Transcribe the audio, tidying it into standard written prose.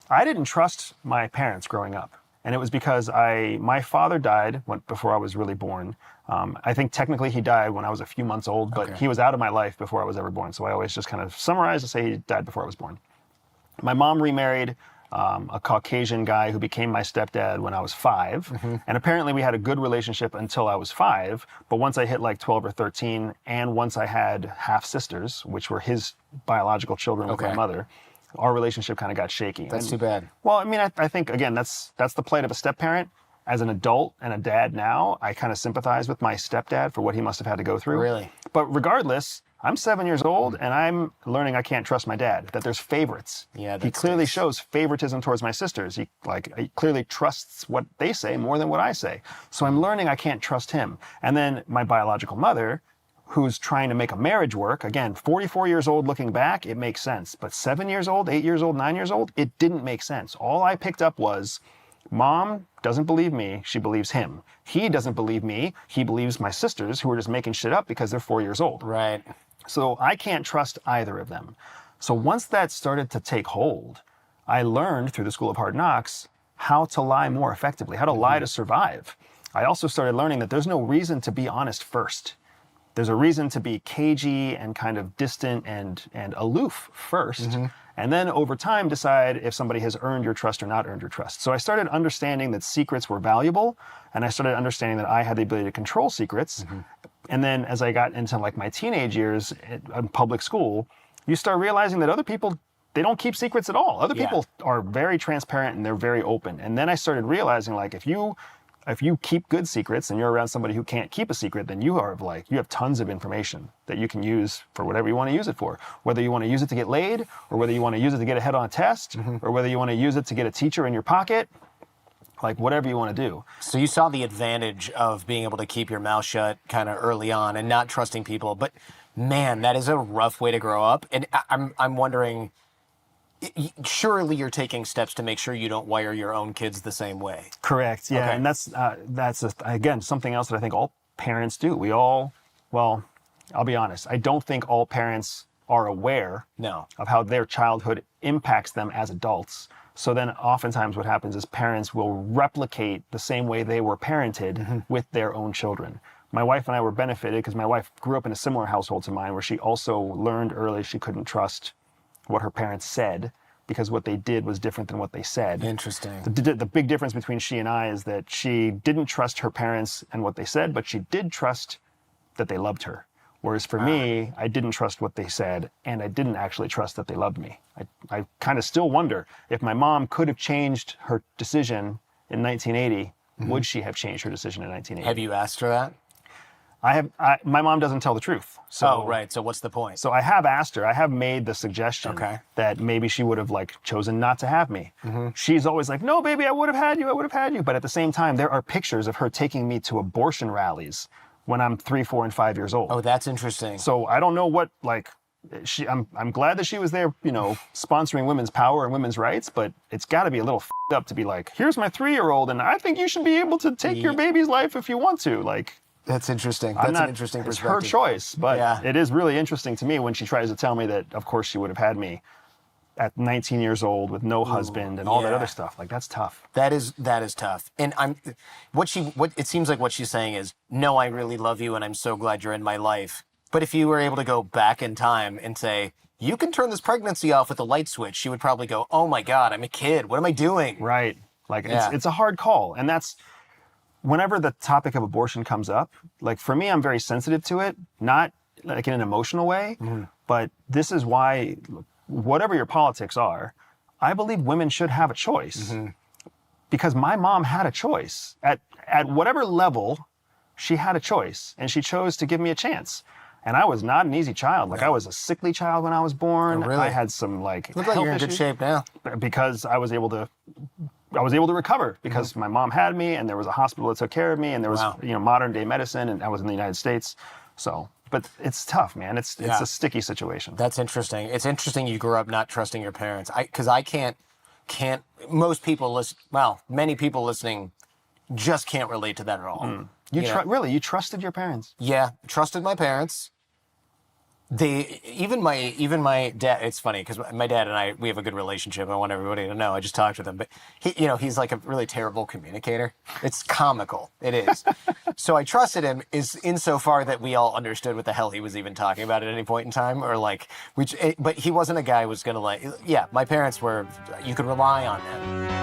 I didn't trust my parents growing up. And it was because my father died before I was really born. I think technically he died when I was a few months old, but he was out of my life before I was ever born. So I always just kind of summarize and say he died before I was born. My mom remarried a Caucasian guy who became my stepdad when I was 5. And apparently we had a good relationship until I was 5. But once I hit like 12 or 13, and once I had half sisters, which were his biological children with my mother, our relationship kind of got shaky. That's too bad. Well, I mean, I think, again, that's the plight of a step-parent. As an adult and a dad now, I kind of sympathize with my stepdad for what he must have had to go through. Really? But regardless, I'm 7 years old, and I'm learning I can't trust my dad, that there's favorites. Yeah, he clearly shows favoritism towards my sisters. He clearly trusts what they say more than what I say. So I'm learning I can't trust him. And then my biological mother, who's trying to make a marriage work, again, 44 years old looking back, it makes sense. But 7 years old, 8 years old, 9 years old, it didn't make sense. All I picked up was, Mom doesn't believe me, she believes him. He doesn't believe me, he believes my sisters, who are just making shit up because they're 4 years old. Right. So I can't trust either of them. So once that started to take hold, I learned through the School of Hard Knocks how to lie more effectively, how to lie to survive. I also started learning that there's no reason to be honest first. There's a reason to be cagey and kind of distant and aloof first, and then over time decide if somebody has earned your trust or not earned your trust. So I started understanding that secrets were valuable, and I started understanding that I had the ability to control secrets. And then as I got into like my teenage years in public school, you start realizing that other people, they don't keep secrets at all. Other people are very transparent and they're very open. And then I started realizing, like, if you keep good secrets and you're around somebody who can't keep a secret, then you have tons of information that you can use for whatever you want to use it for. Whether you want to use it to get laid, or whether you want to use it to get ahead on a test, or whether you want to use it to get a teacher in your pocket, like whatever you want to do. So you saw the advantage of being able to keep your mouth shut kind of early on and not trusting people. But man, that is a rough way to grow up. And I'm wondering, surely you're taking steps to make sure you don't wire your own kids the same way. Correct. Yeah, and that's again something else that I think all parents do. Well, I'll be honest. I don't think all parents are aware of how their childhood impacts them as adults. So then oftentimes what happens is parents will replicate the same way they were parented with their own children. My wife and I were benefited because my wife grew up in a similar household to mine, where she also learned early she couldn't trust what her parents said because what they did was different than what they said. Interesting. The big difference between she and I is that she didn't trust her parents and what they said, but she did trust that they loved her. Whereas for me, I didn't trust what they said, and I didn't actually trust that they loved me. I kind of still wonder if my mom could have changed her decision in 1980, would she have changed her decision in 1980? Have you asked her that? My mom doesn't tell the truth. So, right. So what's the point? So I have asked her, I have made the suggestion that maybe she would have chosen not to have me. She's always like, no, baby, I would have had you. But at the same time, there are pictures of her taking me to abortion rallies when I'm 3, 4, and 5 years old. Oh, that's interesting. So I don't know what, I'm glad that she was there, sponsoring women's power and women's rights, but it's got to be a little f***ed up to be like, here's my 3-year-old, and I think you should be able to take your baby's life if you want to. That's interesting. That's an interesting perspective. It's her choice, but it is really interesting to me when she tries to tell me that, of course, she would have had me at 19 years old with no husband and all that other stuff. That's tough. That is tough. And what it seems like what she's saying is, no, I really love you and I'm so glad you're in my life. But if you were able to go back in time and say, you can turn this pregnancy off with a light switch, she would probably go, oh my God, I'm a kid. What am I doing? Right. It's a hard call. And that's, whenever the topic of abortion comes up, for me, I'm very sensitive to it, not in an emotional way, but this is why, whatever your politics are, I believe women should have a choice. Because my mom had a choice. At whatever level, she had a choice, and she chose to give me a chance. And I was not an easy child. I was a sickly child when I was born. Oh, really? I had some Look like you're in good shape now. Because I was able to recover because my mom had me, and there was a hospital that took care of me, and there was modern day medicine, and I was in the United States. So, but it's tough, man. It's a sticky situation. That's interesting. It's interesting you grew up not trusting your parents. Because I can't. Most people many people listening just can't relate to that at all. Really, you trusted your parents? Yeah, trusted my parents. Even my dad. It's funny because my dad and I, we have a good relationship. I want everybody to know. I just talked with him, but he's like a really terrible communicator. It's comical. It is. So I trusted him is insofar that we all understood what the hell he was even talking about at any point in time, or like but he wasn't a guy who was gonna like. Yeah, my parents were. You could rely on them.